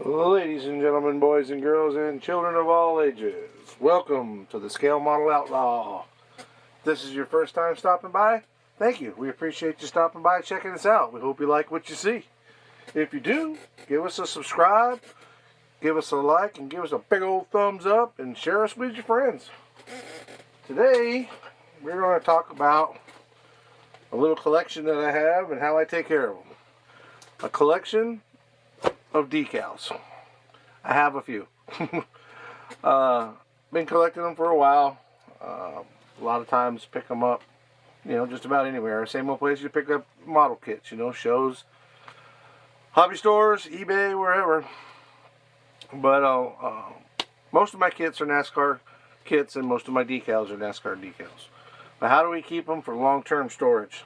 Ladies and gentlemen, boys and girls, and children of all ages, welcome to the Scale Model Outlaw. If this is your first time stopping by, thank you. We appreciate you stopping by, checking us out. We hope you like what you see. If you do, give us a subscribe, give us a like, and give us a big old thumbs up, and share us with your friends. Today, we're going to talk about a little collection that I have and how I take care of them. A collection of decals. I have a few. Been collecting them for a while. A lot of times pick them up, just about anywhere. Same old place you pick up model kits, shows, hobby stores, eBay, wherever. But most of my kits are NASCAR kits, and most of my decals are NASCAR decals. But how do we keep them for long-term storage?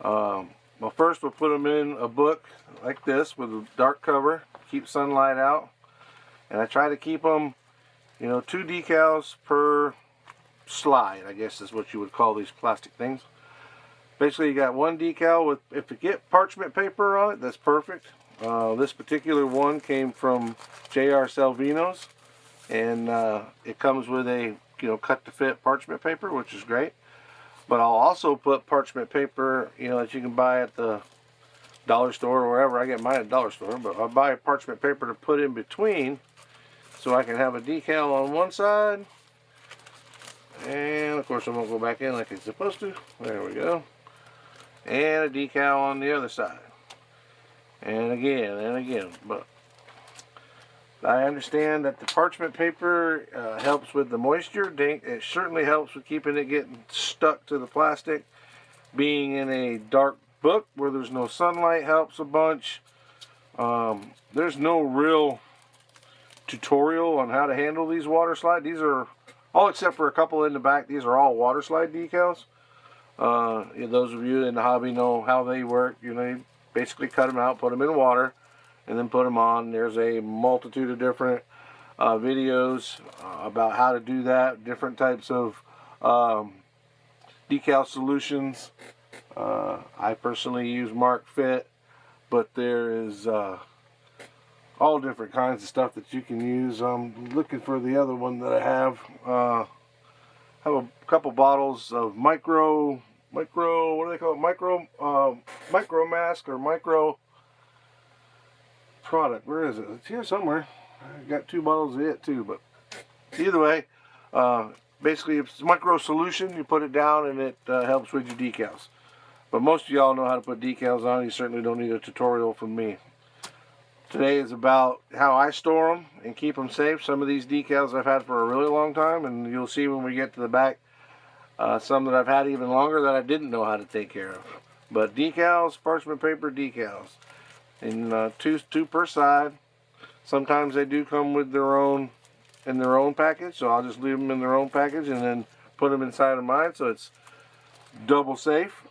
Well, first we'll put them in a book like this with a dark cover, keep sunlight out, and I try to keep them, 2 decals per slide, I guess is what you would call these plastic things. Basically, you got one decal with, if you get parchment paper on it, that's perfect. This particular one came from J.R. Salvino's, and it comes with a, cut to fit parchment paper, which is great. But I'll also put parchment paper, that you can buy at the dollar store or wherever. I get mine at the dollar store, but I'll buy parchment paper to put in between so I can have a decal on one side. And of course I won't go back in like it's supposed to. There we go. And a decal on the other side. And again. But I understand that the parchment paper helps with the moisture. It certainly helps with keeping it getting stuck to the plastic. Being in a dark book where there's no sunlight helps a bunch. There's no real tutorial on how to handle these water slide. These are all, except for a couple in the back, these are all water slide decals. Those of you in the hobby know how they work. You basically cut them out, put them in water, and then put them on. There's a multitude of different videos about how to do that, different types of decal solutions. I personally use Mark Fit, but there is all different kinds of stuff that you can use. I'm looking for the other one that I have. Have a couple bottles of micro, what do they call it? Micro mask or micro product. Where is it? It's here somewhere. I got 2 bottles of it too, but either way, basically it's micro solution. You put it down and it helps with your decals. But most of y'all know how to put decals on. You certainly don't need a tutorial from me. Today is about how I store them and keep them safe. Some of these decals I've had for a really long time, and you'll see when we get to the back some that I've had even longer that I didn't know how to take care of. But decals, parchment paper decals, and two per side. Sometimes they do come with their own package, so I'll just leave them in their own package and then put them inside of mine, so it's double safe.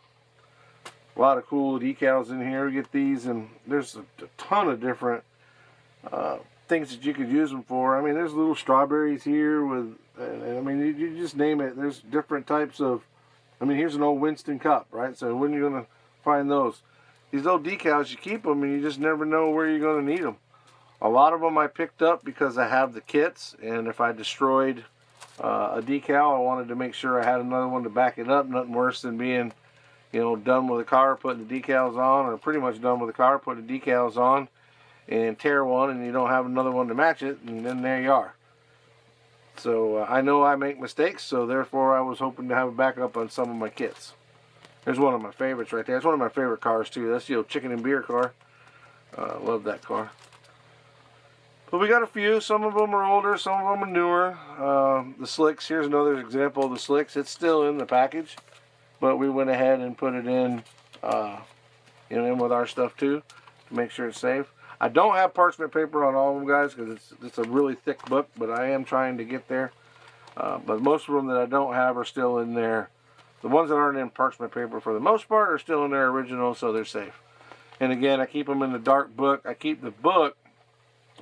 A lot of cool decals in here. You get these, and there's a ton of different things that you could use them for. I mean, there's little strawberries here with, I mean, you just name it. There's different types of, here's an old Winston cup, right? So when you're going to find those? These old decals, you keep them, and you just never know where you're going to need them. A lot of them I picked up because I have the kits, and if I destroyed a decal, I wanted to make sure I had another one to back it up. Nothing worse than being done with a car, putting the decals on, or pretty much done with a car, putting the decals on, and tear one, and you don't have another one to match it, and then there you are. So I know I make mistakes, so therefore I was hoping to have a backup on some of my kits. There's one of my favorites right there. It's one of my favorite cars too. That's the old chicken and beer car. Love that car. But we got a few. Some of them are older, some of them are newer. The slicks, here's another example of the slicks. It's still in the package, but we went ahead and put it in with our stuff too, to make sure it's safe. I don't have parchment paper on all of them, guys, because it's a really thick book, but I am trying to get there. But most of them that I don't have are still in there. The ones that aren't in parchment paper, for the most part, are still in their original, so they're safe. And again, I keep them in the dark book. I keep the book,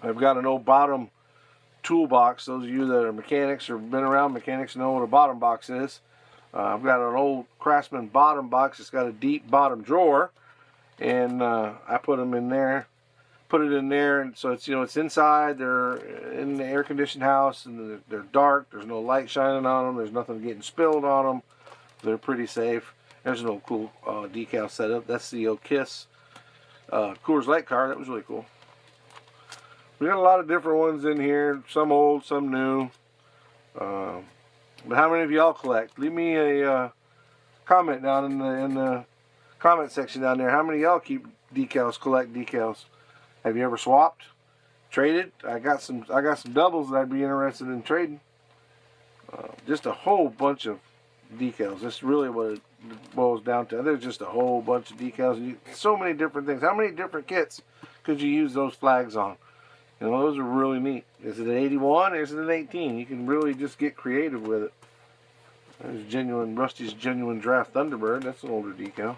I've got an old bottom toolbox. Those of you that are mechanics or been around mechanics know what a bottom box is. I've got an old Craftsman bottom box. It's got a deep bottom drawer, and I put them in there. put it in there, and so it's, it's inside. They're in the air-conditioned house, and they're dark. There's no light shining on them. There's nothing getting spilled on them. They're pretty safe. There's an old cool decal setup. That's the old Kiss Coors Light car. That was really cool. We got a lot of different ones in here. Some old, some new. But how many of y'all collect? Leave me a comment down in the comment section down there. How many of y'all keep decals, collect decals? Have you ever swapped, traded? I got some doubles that I'd be interested in trading. Just a whole bunch of decals. That's really what it boils down to. There's just a whole bunch of decals. So many different things. How many different kits could you use those flags on? Those are really neat. Is it an 81 or is it an 18? You can really just get creative with it. There's Rusty's Genuine Draft Thunderbird. That's an older decal.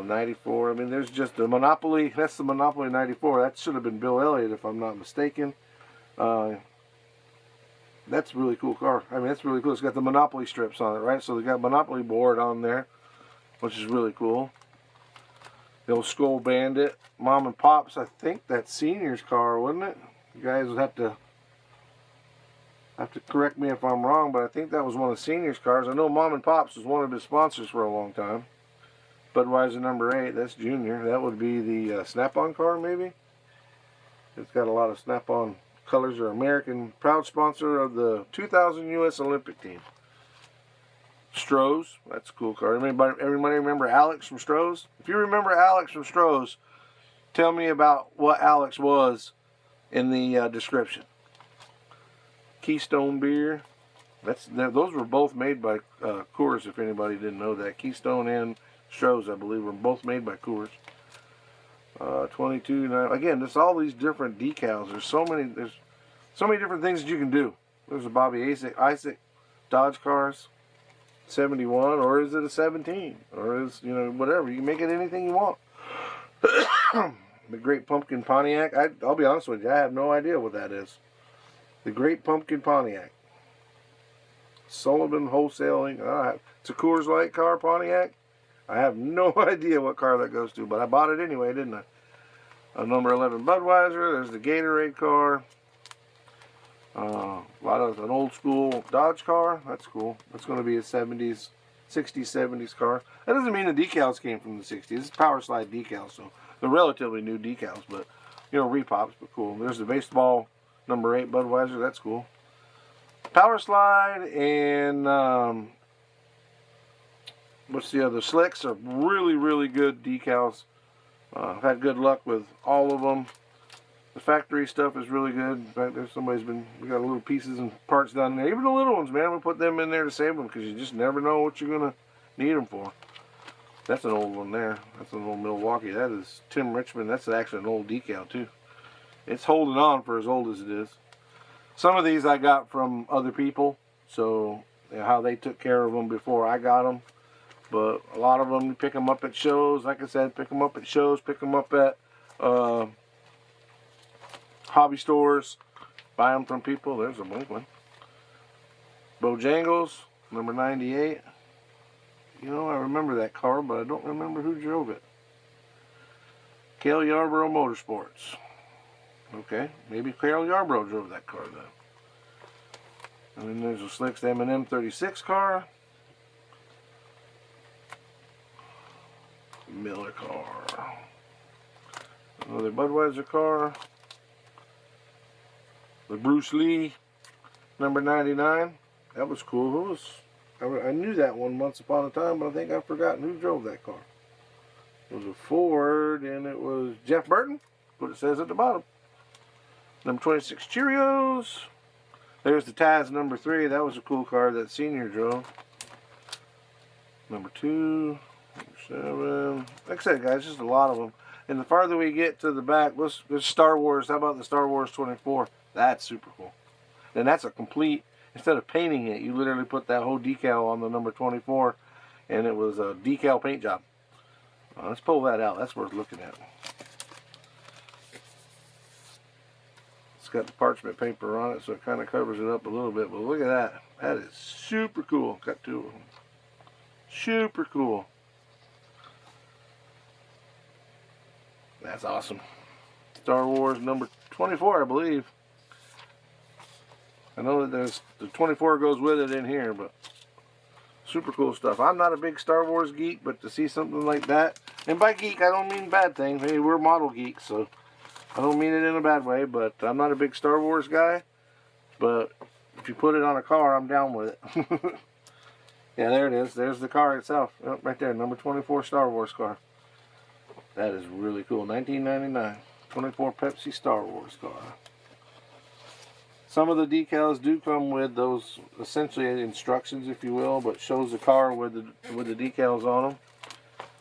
94. I mean, there's just the Monopoly. That's the Monopoly 94. That should have been Bill Elliott if I'm not mistaken. That's a really cool car. I mean, that's really cool. It's got the Monopoly strips on it, right? So they got Monopoly board on there, which is really cool. The old Skull Bandit, Mom and Pop's. I think that's Senior's car, wasn't it? You guys would have to correct me if I'm wrong, but I think that was one of Senior's cars. I know Mom and Pop's was one of his sponsors for a long time. Budweiser number 8, that's Junior. That would be the Snap-on car, maybe. It's got a lot of Snap-on colors. Or American, proud sponsor of the 2000 U.S. Olympic team. Stroh's, that's a cool car. Everybody remember Alex from Stroh's? If you remember Alex from Stroh's, tell me about what Alex was in the description. Keystone beer. Those were both made by Coors, if anybody didn't know that. Keystone and Stroh's, I believe, were both made by Coors. 22. Again, there's all these different decals. There's so many different things that you can do. There's a Bobby Isaac Dodge cars. 71, or is it a 17, or is, whatever. You can make it anything you want. The Great Pumpkin Pontiac. I'll be honest with you, I have no idea what that is. The Great Pumpkin Pontiac. Sullivan Wholesaling. It's a Coors Light car, Pontiac. I have no idea what car that goes to, but I bought it anyway, didn't I? A number 11 Budweiser. There's the Gatorade car. A lot of an old school Dodge car. That's cool. That's going to be a 60s, 70s car. That doesn't mean the decals came from the 60s. It's power slide decals, so they're relatively new decals, but repops, but cool. There's the baseball number 8 Budweiser. That's cool. Power slide and what's the other? Slicks are really, really good decals. I've had good luck with all of them. The factory stuff is really good. In fact, we got little pieces and parts down there. Even the little ones, man, we put them in there to save them because you just never know what you're going to need them for. That's an old one there. That's an old Milwaukee. That is Tim Richmond. That's actually an old decal, too. It's holding on for as old as it is. Some of these I got from other people, so how they took care of them before I got them. But a lot of them, you pick them up at shows. Like I said, pick them up at shows, pick them up at hobby stores, buy them from people. There's a blank one. Bojangles, number 98. I remember that car, but I don't remember who drove it. Cale Yarborough Motorsports. Okay, maybe Cale Yarborough drove that car then. And then there's a Slicks M&M 36 car. Miller car. Another Budweiser car. The Bruce Lee number 99. That was cool. I knew that one once upon a time, but I think I've forgotten who drove that car. It was a Ford, and it was Jeff Burton. What it says at the bottom. Number 26 Cheerios. There's the Taz number 3. That was a cool car that Senior drove. Number 2. Number 7. Like I said, guys, just a lot of them. And the farther we get to the back, let's Star Wars. How about the Star Wars 24? That's super cool. And that's a complete, instead of painting it, you literally put that whole decal on the number 24, and it was a decal paint job. Let's pull that out. That's worth looking at. It's got the parchment paper on it, so it kind of covers it up a little bit. But look at that. That is super cool. Got 2 of them. Super cool. That's awesome. Star Wars number 24, I believe. I know that there's the 24 goes with it in here, but super cool stuff. I'm not a big Star Wars geek, but to see something like that, and by geek I don't mean bad things. Hey, we're model geeks, so I don't mean it in a bad way, but I'm not a big Star Wars guy. But if you put it on a car, I'm down with it. Yeah, there it is. There's the car itself. Oh, right there, number 24 Star Wars car. That is really cool. 1999. 24 Pepsi Star Wars car. Some of the decals do come with those essentially instructions, if you will, but shows the car with the decals on them.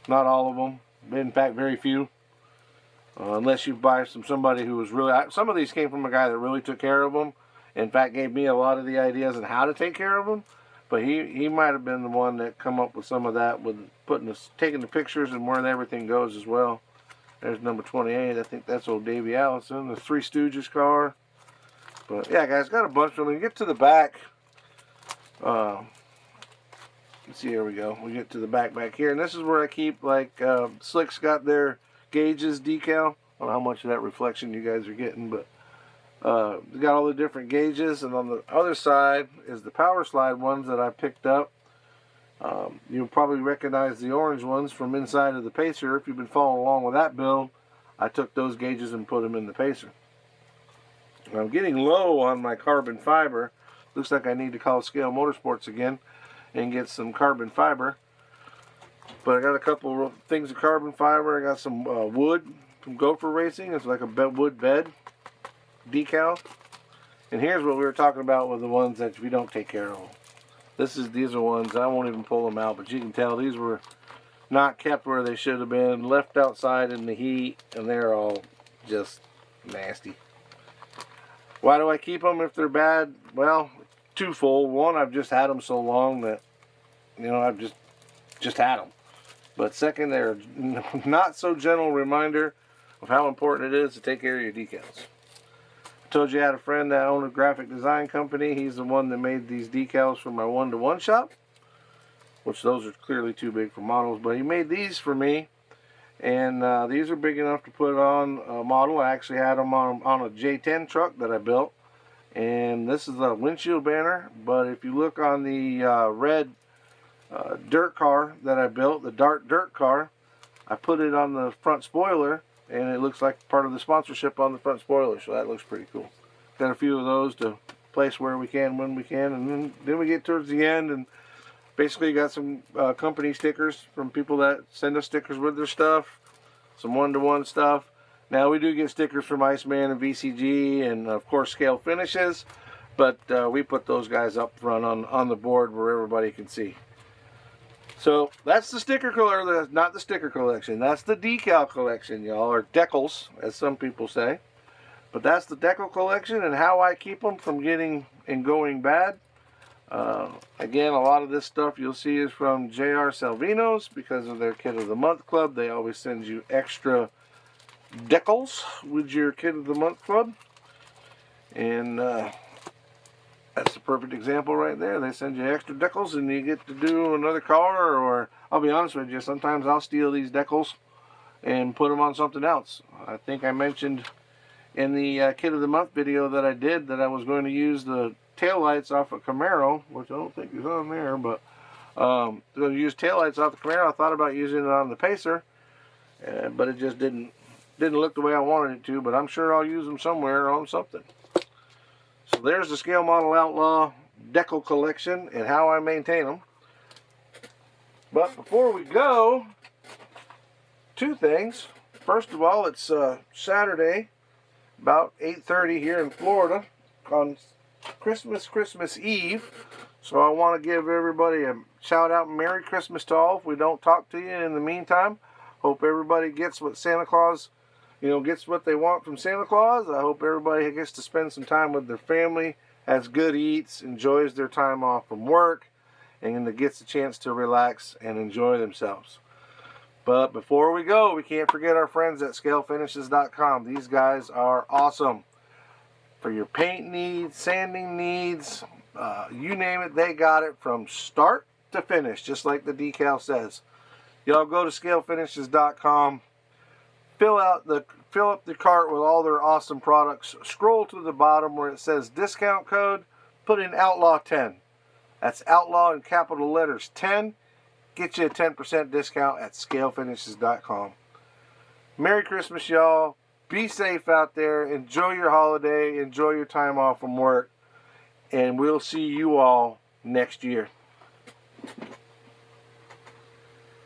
Not all of them. In fact, very few. Unless you buy from somebody who was really... Some of these came from a guy that really took care of them. In fact, gave me a lot of the ideas on how to take care of them. But he might have been the one that come up with some of that, with taking the pictures and where everything goes as well. There's number 28. I think that's old Davey Allison, the Three Stooges car. But yeah, guys, got a bunch of them. When you get to the back, let's see, here we go. We get to the back here, and this is where I keep, like, Slick's got their gauges decal. I don't know how much of that reflection you guys are getting, but we got all the different gauges, and on the other side is the power slide ones that I picked up. You'll probably recognize the orange ones from inside of the Pacer. If you've been following along with that build, I took those gauges and put them in the Pacer. I'm getting low on my carbon fiber. Looks like I need to call Scale Motorsports again and get some carbon fiber. But I got a couple of things of carbon fiber. I got some wood from Gopher Racing. It's like a wood bed decal. And here's what we were talking about with the ones that we don't take care of. These are ones, I won't even pull them out, but you can tell these were not kept where they should have been, left outside in the heat, and they're all just nasty. Why do I keep them if they're bad? Well, twofold. One, I've just had them so long that, you know, I've just had them. But second, they're not so gentle reminder of how important it is to take care of your decals. I told you I had a friend that owned a graphic design company. He's the one that made these decals for my one-to-one shop, which those are clearly too big for models, but he made these for me, and these are big enough to put on a model. I actually had them on a J10 truck that I built, and this is a windshield banner. But if you look on the red dirt car that I built, the dark dirt car, I put it on the front spoiler, and it looks like part of the sponsorship on the front spoiler, so that looks pretty cool. Got a few of those to place where we can, when we can, and then we get towards the end, and basically got some company stickers from people that send us stickers with their stuff, some one-to-one stuff. Now we do get stickers from Iceman and VCG, and of course Scale Finishes, but we put those guys up front on the board where everybody can see. So that's the sticker color, not the sticker collection. That's the decal collection, y'all, or decals, as some people say. But that's the decal collection, and how I keep them from getting and going bad. Again, a lot of this stuff you'll see is from J.R. Salvino's because of their Kid of the Month Club. They always send you extra decals with your Kid of the Month Club. And that's the perfect example right there. They send you extra decals and you get to do another car, or I'll be honest with you, sometimes I'll steal these decals and put them on something else. I think I mentioned in the Kid of the Month video that I did that I was going to use the taillights off a Camaro, which I don't think is on there, but going to use taillights off the Camaro. I thought about using it on the Pacer, but it just didn't look the way I wanted it to, but I'm sure I'll use them somewhere on something. So there's the Scale Model Outlaw decal collection and how I maintain them. But before we go, two things. First of all, it's Saturday, about 8:30 here in Florida on Christmas Eve. So I want to give everybody a shout out and Merry Christmas to all if we don't talk to you in the meantime. Hope everybody gets what Santa Claus, gets what they want from Santa Claus. I hope everybody gets to spend some time with their family, has good eats, enjoys their time off from work, and gets a chance to relax and enjoy themselves. But before we go, we can't forget our friends at scalefinishes.com. These guys are awesome. For your paint needs, sanding needs, you name it, they got it from start to finish, just like the decal says. Y'all go to scalefinishes.com. fill up the cart with all their awesome products. Scroll to the bottom where it says discount code. Put in Outlaw 10. That's Outlaw in capital letters 10. Get you a 10% discount at scalefinishes.com. Merry Christmas, y'all. Be safe out there. Enjoy your holiday. Enjoy your time off from work. And we'll see you all next year.